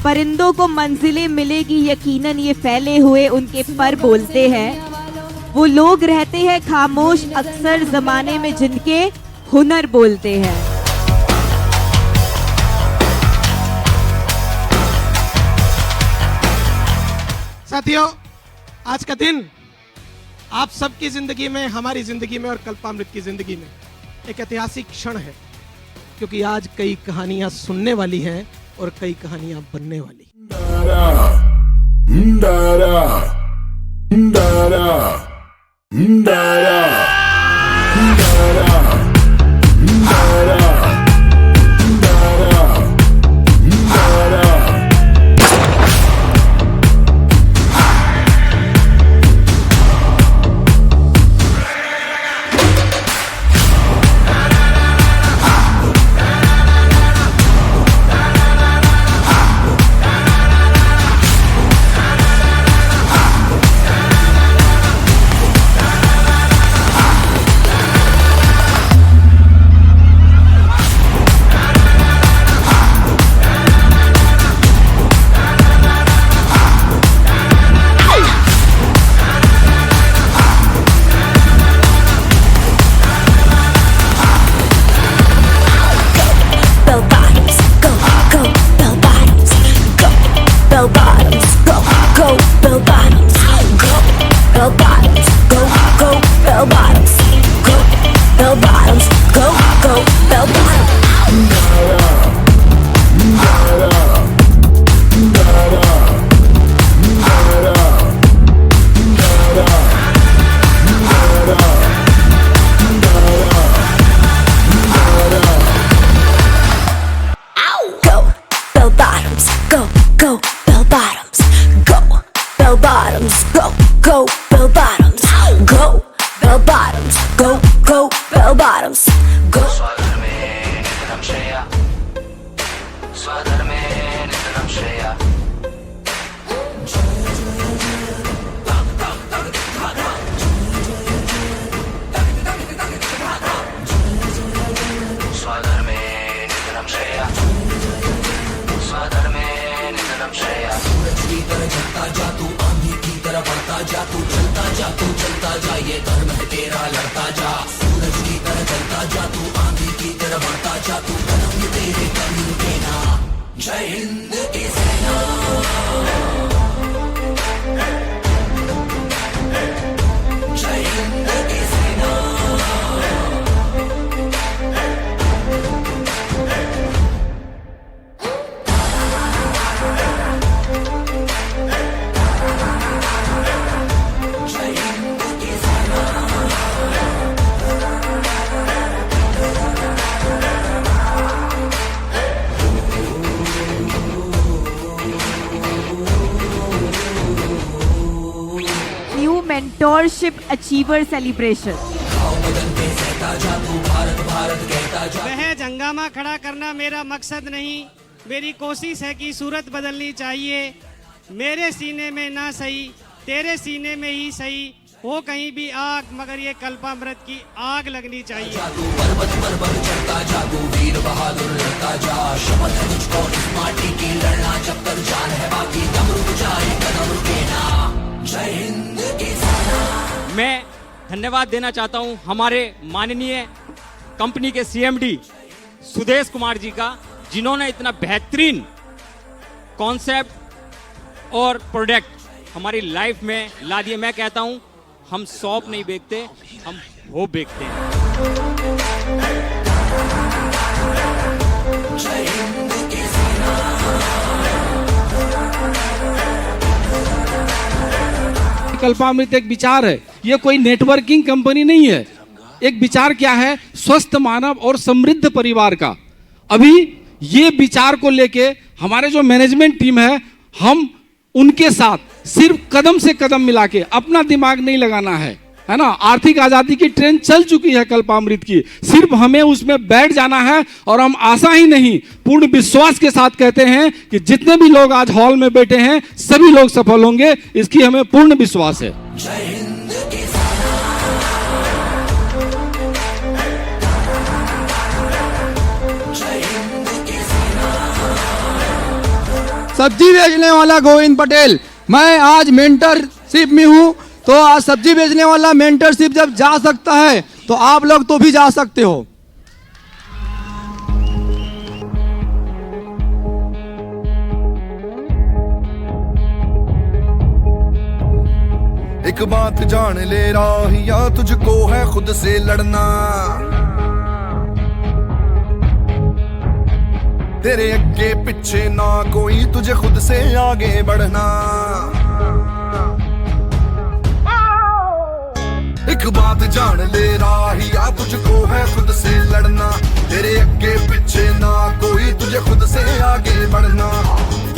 परिंदों को मंजिलें मिलेगी यकीनन, ये फैले हुए उनके पर बोलते हैं। वो लोग रहते हैं खामोश अक्सर जमाने में जिनके हुनर बोलते हैं। साथियों, आज का दिन आप सबकी जिंदगी में, हमारी जिंदगी में और कल्पामृत की जिंदगी में एक ऐतिहासिक क्षण है, क्योंकि आज कई कहानियां सुनने वाली हैं और कई कहानियां बनने वाली। Mentorship achiever celebration. महज हंगामा खड़ा करना मेरा मकसद नहीं, मेरी कोशिश है कि सूरत बदलनी चाहिए। मेरे सीने में ना सही, तेरे सीने में ही सही हो कहीं भी आग, मगर ये कल्पामृत की आग लगनी चाहिए। मैं धन्यवाद देना चाहता हूं हमारे माननीय कंपनी के सीएमडी सुदेश कुमार जी का, जिन्होंने इतना बेहतरीन कॉन्सेप्ट और प्रोडक्ट हमारी लाइफ में ला दिए। मैं कहता हूं हम सौंप नहीं बेचते, हम होप बेचते हैं। कल्पामृत एक विचार है, ये कोई नेटवर्किंग कंपनी नहीं है। एक विचार क्या है? स्वस्थ मानव और समृद्ध परिवार का। अभी ये विचार को लेके हमारे जो मैनेजमेंट टीम है, हम उनके साथ सिर्फ कदम से कदम मिला के, अपना दिमाग नहीं लगाना है ना। आर्थिक आजादी की ट्रेन चल चुकी है कल्पामृत की, सिर्फ हमें उसमें बैठ जाना है। और हम आशा ही नहीं, पूर्ण विश्वास के साथ कहते हैं कि जितने भी लोग आज हॉल में बैठे हैं सभी लोग सफल होंगे, इसकी हमें पूर्ण विश्वास है। सब्जी बेचने वाला गोविंद पटेल, मैं आज मेंटरशिप में हूँ। तो आज सब्जी बेचने वाला मेंटरशिप जब जा सकता है तो आप लोग तो भी जा सकते हो। एक बात जान ले राहिया, तुझको है खुद से लड़ना। तेरे अगे पीछे ना कोई, तुझे खुद से आगे बढ़ना। एक बात जान ले राहिया, तुझको है खुद से लड़ना। तेरे अगे पीछे ना कोई, तुझे खुद से आगे बढ़ना।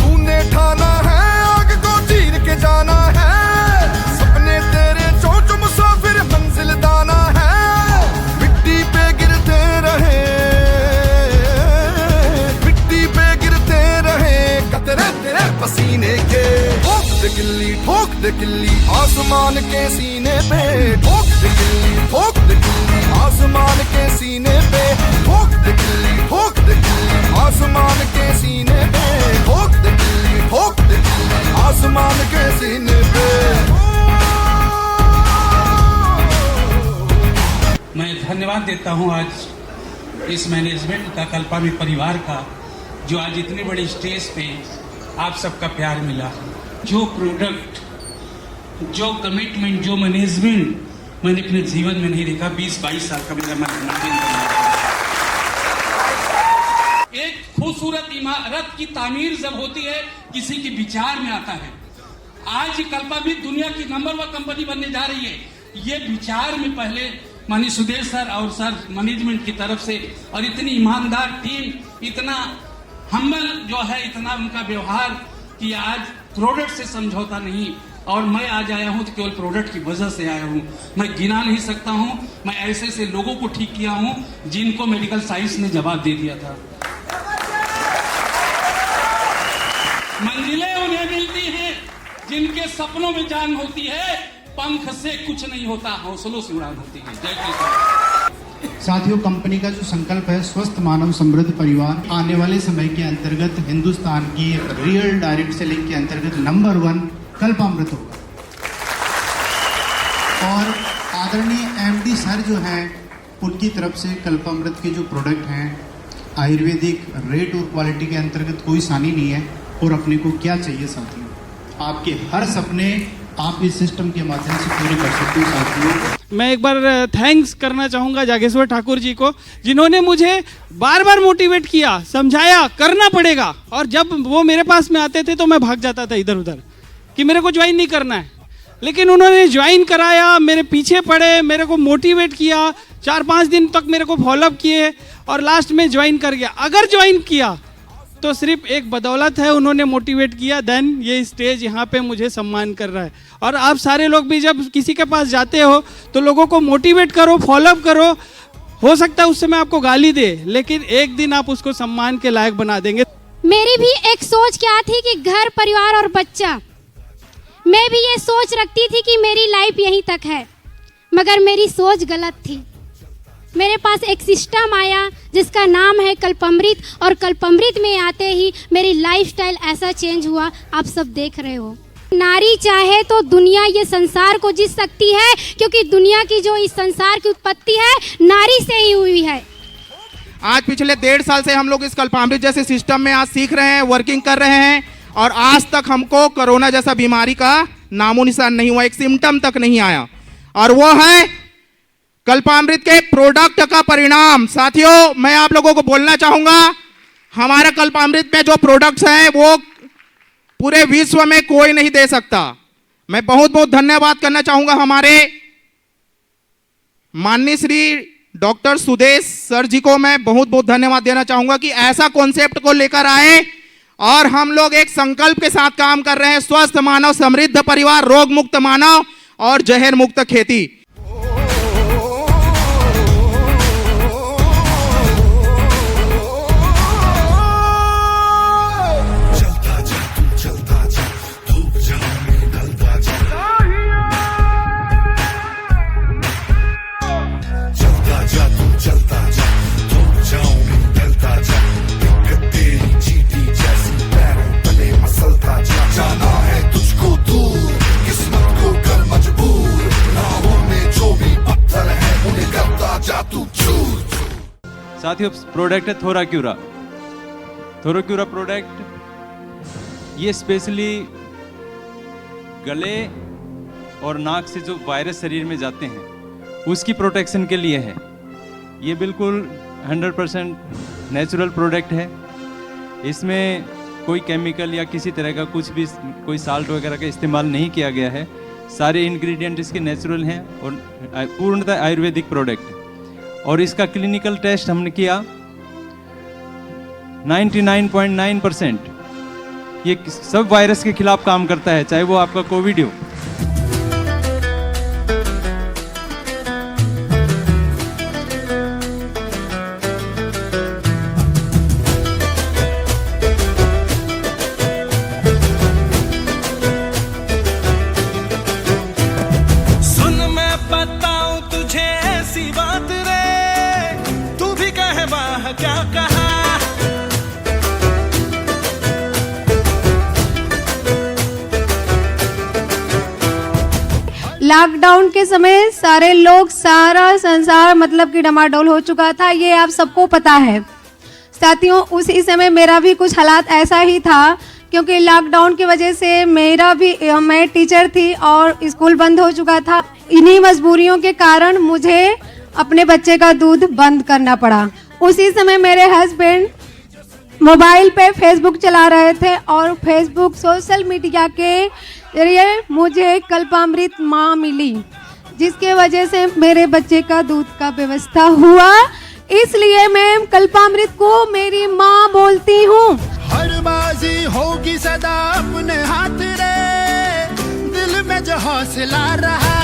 तूने ठाना है आग को चीर के जाना है, सपने तेरे चोंच मुसाफिर मंजिल दाना है। मिट्टी पे गिरते रहे, मिट्टी पे गिरते रहे कतरे तेरे पसीने के। ठोक दे किल्ली आसमान के सीने पे, ठोक दे किल्ली आसमान के सीने पे, ठोक दे किल्ली आसमान के सीने पे, ठोक दे किल्ली आसमान के सीने पे। मैं धन्यवाद देता हूं आज इस मैनेजमेंट का, कल्पामित परिवार का, जो आज इतनी बड़ी स्टेज पे आप सबका प्यार मिला। जो प्रोडक्ट, जो कमिटमेंट, जो मैनेजमेंट मैंने अपने जीवन में नहीं देखा। 20-22 साल का मेरा मैनेजमेंट। एक खूबसूरत इमारत की तामीर जब होती है, किसी के विचार में आता है। आज कल्पामित दुनिया की नंबर 1 कंपनी बनने जा रही है। ये विचार में पहले माननीय सुदेश सर और सर मैनेजमेंट की तरफ से, और इतनी ईमानदार टीम, इतना हम्बल जो है, इतना उनका व्यवहार कि आज प्रोडक्ट से समझौता नहीं। और मैं आज आया हूं तो केवल प्रोडक्ट की वजह से आया हूं। मैं गिना नहीं सकता हूं, मैं ऐसे ऐसे लोगों को ठीक किया हूं जिनको मेडिकल साइंस ने जवाब दे दिया था। मंजिलें उन्हें मिलती हैं जिनके सपनों में जान होती है। पंख से कुछ नहीं होता, हौसलों से उड़ान होती है। जय श्री। साथियों, कंपनी का जो संकल्प है स्वस्थ मानव समृद्ध परिवार, आने वाले समय के अंतर्गत हिंदुस्तान की रियल डायरेक्ट सेलिंग के अंतर्गत नंबर 1 कल्पामृत होगा। और आदरणीय एमडी सर जो हैं, उनकी तरफ से कल्पामृत के जो प्रोडक्ट हैं, आयुर्वेदिक रेट और क्वालिटी के अंतर्गत कोई सानी नहीं है। और अपने को क्या चाहिए साथियों, आपके हर सपने आप इस सिस्टम के माध्यम से पूरे कर सकते हो साथियों। मैं एक बार थैंक्स करना चाहूँगा जागेश्वर ठाकुर जी को, जिन्होंने मुझे बार बार मोटिवेट किया, समझाया करना पड़ेगा। और जब वो मेरे पास में आते थे तो मैं भाग जाता था इधर उधर कि मेरे को ज्वाइन नहीं करना है। लेकिन उन्होंने ज्वाइन कराया, मेरे पीछे पड़े, मेरे को मोटिवेट किया, 4-5 दिन तक मेरे को फॉलोअप किए और लास्ट में ज्वाइन कर गया। अगर ज्वाइन किया तो सिर्फ एक बदौलत है, उन्होंने मोटिवेट किया, देन ये स्टेज यहाँ पे मुझे सम्मान कर रहा है। और आप सारे लोग भी जब किसी के पास जाते हो तो लोगों को मोटिवेट करो, फॉलोअप करो। हो सकता है उस समय आपको गाली दे, लेकिन एक दिन आप उसको सम्मान के लायक बना देंगे। मेरी भी एक सोच क्या थी कि घर, परिवार और बच्चा, मैं भी ये सोच रखती थी कि मेरी लाइफ यहीं तक है, मगर मेरी सोच गलत थी। मेरे पास एक सिस्टम आया जिसका नाम है कल्पामृत, और कल्पामृत में आते ही मेरी लाइफस्टाइल ऐसा चेंज हुआ, आप सब देख रहे हो। नारी चाहे तो दुनिया ये संसार को जीत सकती है, क्योंकि दुनिया की जो इस संसार की उत्पत्ति है नारी से ही हुई है। आज पिछले 1.5 साल से हम लोग इस कल्पामृत जैसे सिस्टम में आज सीख रहे हैं, वर्किंग कर रहे हैं, और आज तक हमको कोरोना जैसा बीमारी का नामो निशान नहीं हुआ, एक सिम्टम तक नहीं आया। और वो है कल्पामृत के प्रोडक्ट का परिणाम। साथियों, मैं आप लोगों को बोलना चाहूंगा, हमारे कल्पामृत में जो प्रोडक्ट्स हैं वो पूरे विश्व में कोई नहीं दे सकता। मैं बहुत बहुत धन्यवाद करना चाहूंगा हमारे माननीय श्री डॉक्टर सुदेश सर जी को। मैं बहुत बहुत धन्यवाद देना चाहूंगा कि ऐसा कॉन्सेप्ट को लेकर आए और हम लोग एक संकल्प के साथ काम कर रहे हैं, स्वस्थ मानव, समृद्ध परिवार, रोग मुक्त मानव और जहर मुक्त खेती। साथियों प्रोडक्ट है थोराक्यूरा। थोराक्यूरा प्रोडक्ट ये स्पेशली गले और नाक से जो वायरस शरीर में जाते हैं उसकी प्रोटेक्शन के लिए है। ये बिल्कुल 100% नेचुरल प्रोडक्ट है। इसमें कोई केमिकल या किसी तरह का कुछ भी कोई साल्ट वगैरह का इस्तेमाल नहीं किया गया है। सारे इंग्रेडिएंट इसके नेचुरल हैं और पूर्णतः आयुर्वेदिक प्रोडक्ट है। और इसका क्लिनिकल टेस्ट हमने किया 99.9%। ये सब वायरस के खिलाफ काम करता है, चाहे वो आपका कोविड हो। लॉकडाउन के समय सारे लोग, सारा संसार मतलब कि डमाडोल हो चुका था, ये आप सबको पता है। साथियों, उसी समय मेरा भी कुछ हालात ऐसा ही था, क्योंकि लॉकडाउन की वजह से मैं टीचर थी और स्कूल बंद हो चुका था। इन्हीं मजबूरियों के कारण मुझे अपने बच्चे का दूध बंद करना पड़ा। उसी समय मेरे हस्बैंड मोबाइल पे फेसबुक चला रहे थे और फेसबुक सोशल मीडिया के जरिए मुझे कल्पामृत माँ मिली, जिसके वजह से मेरे बच्चे का दूध का व्यवस्था हुआ। इसलिए मैं कल्पामृत को मेरी माँ बोलती हूँ। हर बाजी होगी सदा अपने हाथ रे, दिल में जो हौसला रहा।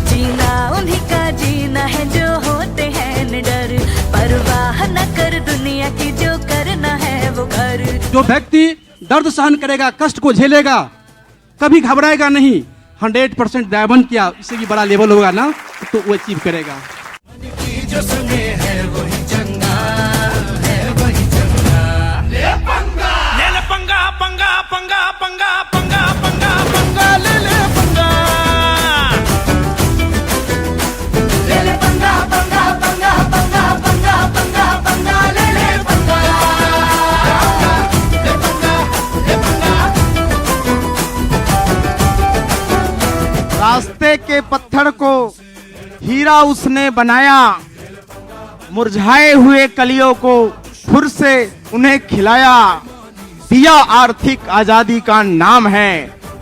जीना उन्हीं का जीना है जो होते हैं निडर, परवाह न कर दुनिया की, जो करना है वो कर। जो व्यक्ति दर्द सहन करेगा, कष्ट को झेलेगा, कभी घबराएगा नहीं, 100% डायमंड किया, इससे भी बड़ा लेवल होगा ना तो वो अचीव करेगा। जो सुने है वही चंगा, है वही चंगा। ले पंगा, ले पंगा, पंगा पंगा पंगा पंगा पंगा पंगा, ले पंगा, ले पंगा पंगा पंगा पंगा पंगा पंगा पंगा, ले पंगा, ले पंगा, ले पंगा। रास्ते के पत्थर को हीरा उसने बनाया, मुरझाए हुए कलियों को फिर से उन्हें खिलाया, दिया आर्थिक आजादी का नाम है।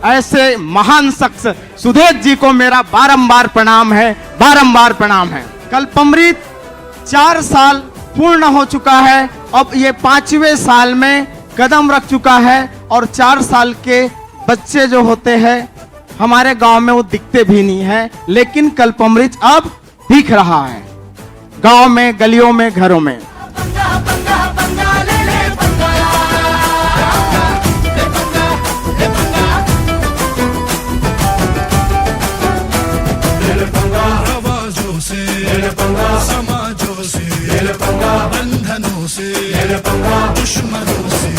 ऐसे महान शख्स सुधेश जी को मेरा बारंबार प्रणाम है, बारंबार प्रणाम है। कल्पामृत 4 साल पूर्ण हो चुका है, अब ये 5वें साल में कदम रख चुका है और 4 साल के बच्चे जो होते हैं हमारे गांव में वो दिखते भी नहीं है, लेकिन कल्पामृत अब दिख रहा है गांव में, गलियों में, घरों में। आवाजों से, समाजों से, बंधनों से, दुश्मनों से,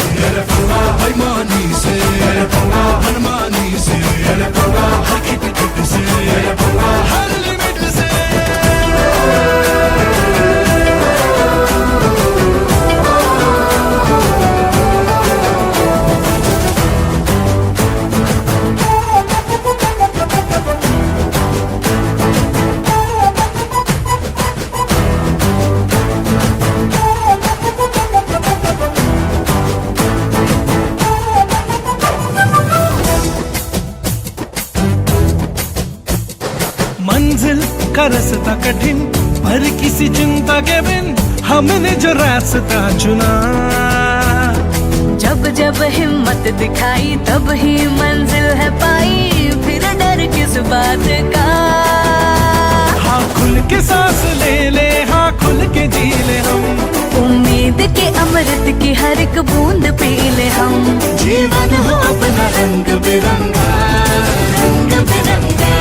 बेईमानी से, मनमानी से, हर खिट से, हर लिमिट से। मंजिल का रास्ता कठिन, पर किसी चिंता के बिन हमने जो रास्ता चुना। जब जब हिम्मत दिखाई तब ही मंजिल है पाई, फिर डर किस बात का। हाँ खुल के सांस ले ले, हाँ खुल के जी ले हम, उम्मीद के अमृत की हर एक बूंद पी ले हम। जीवन हो अपना रंग बिरंगा, रंग बिरंगा।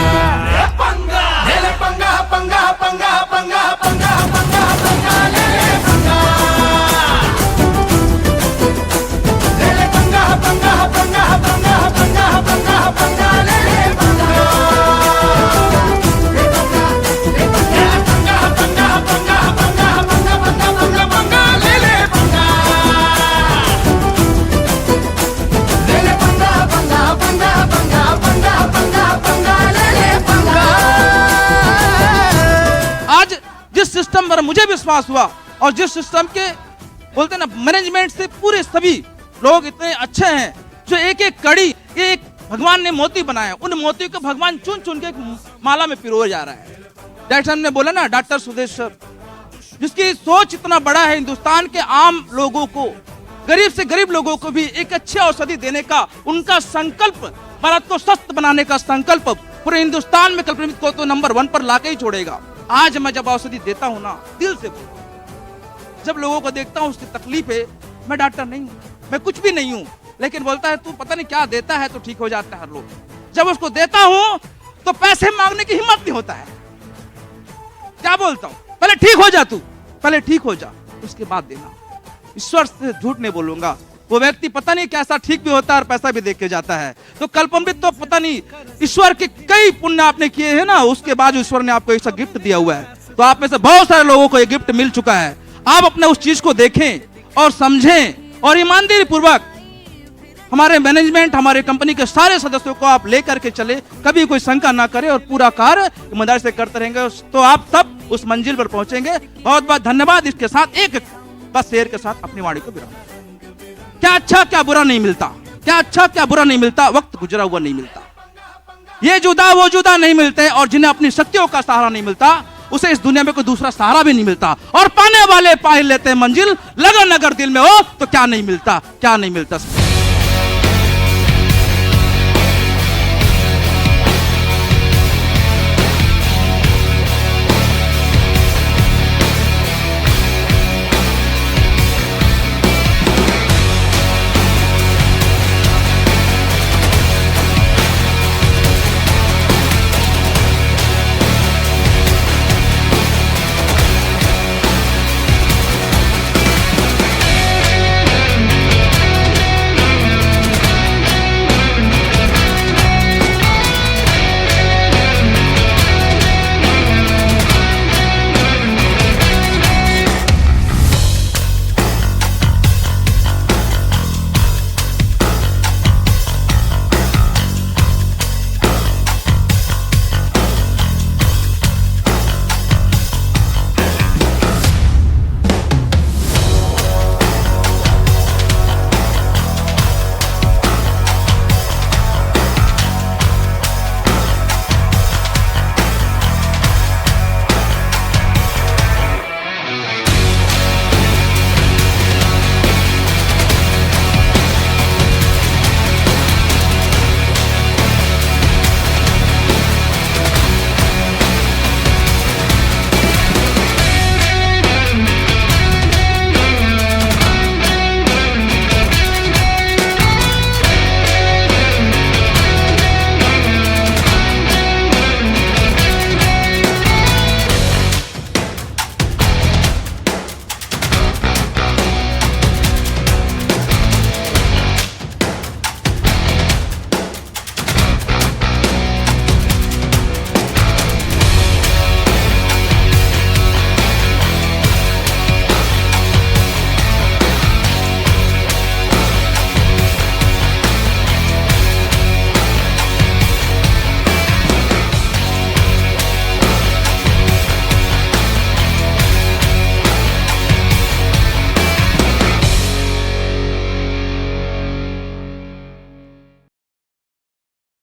ले पंगा, पंगा पंगा पंगा पंगा पंगा पंगा, ले पंगा, ले पंगा पंगा पंगा पंगा पंगा पंगा पंगा, ले पंगा। सिस्टम पर मुझे विश्वास हुआ और जिस सिस्टम के बोलते ना मैनेजमेंट से पूरे सभी लोग इतने अच्छे हैं, जो एक एक कड़ी एक भगवान ने मोती बनाया, उन मोती को भगवान चुन चुन के एक माला में पिरोया जा रहा है। डॉक्टर ने बोला ना, डॉक्टर सुदेश सर, जिसकी सोच इतना बड़ा है, हिंदुस्तान के आम लोगों को, गरीब से गरीब लोगों को भी एक अच्छी औषधि देने का उनका संकल्प, भारत को स्वस्थ बनाने का संकल्प पूरे हिंदुस्तान में कल्पना को तो नंबर 1 पर लाके ही छोड़ेगा। आज मैं जब औषधि देता हूँ ना, दिल से जब लोगों को देखता हूँ उसकी तकलीफ है, मैं डॉक्टर नहीं हूँ, मैं कुछ भी नहीं हूँ, लेकिन बोलता है तू पता नहीं क्या देता है तो ठीक हो जाता है हर लोग। जब उसको देता हूँ तो पैसे मांगने की हिम्मत नहीं होता है। क्या बोलता हूँ, पहले ठीक हो जा, तू पहले ठीक हो जा, उसके बाद देना। ईश्वर से झूठ नहीं बोलूंगा, वो व्यक्ति पता नहीं कैसा ठीक भी होता है और पैसा भी देख के जाता है। तो कल्पामृत तो पता नहीं ईश्वर के कई पुण्य आपने किए हैं ना, उसके बाद ईश्वर ने आपको ऐसा गिफ्ट दिया हुआ है। तो आप में से बहुत सारे लोगों को ये गिफ्ट मिल चुका है। आप अपने उस चीज को देखें और समझें और ईमानदारी पूर्वक हमारे मैनेजमेंट, हमारे कंपनी के सारे सदस्यों को आप लेकर के चले, कभी कोई शंका ना करे और पूरा कार्य ईमानदारी से करते रहेंगे तो आप सब उस मंजिल पर पहुंचेंगे। बहुत बहुत धन्यवाद। इसके साथ एक बस शेर के साथ अपनी वाणी को विराम। क्या अच्छा क्या बुरा नहीं मिलता, क्या अच्छा क्या बुरा नहीं मिलता, वक्त गुजरा हुआ नहीं मिलता। ये जुदा वो जुदा नहीं मिलते, और जिन्हें अपनी शक्तियों का सहारा नहीं मिलता उसे इस दुनिया में कोई दूसरा सहारा भी नहीं मिलता। और पाने वाले पा ही लेते हैं मंजिल, लगन अगर दिल में हो तो क्या नहीं मिलता, क्या नहीं मिलता।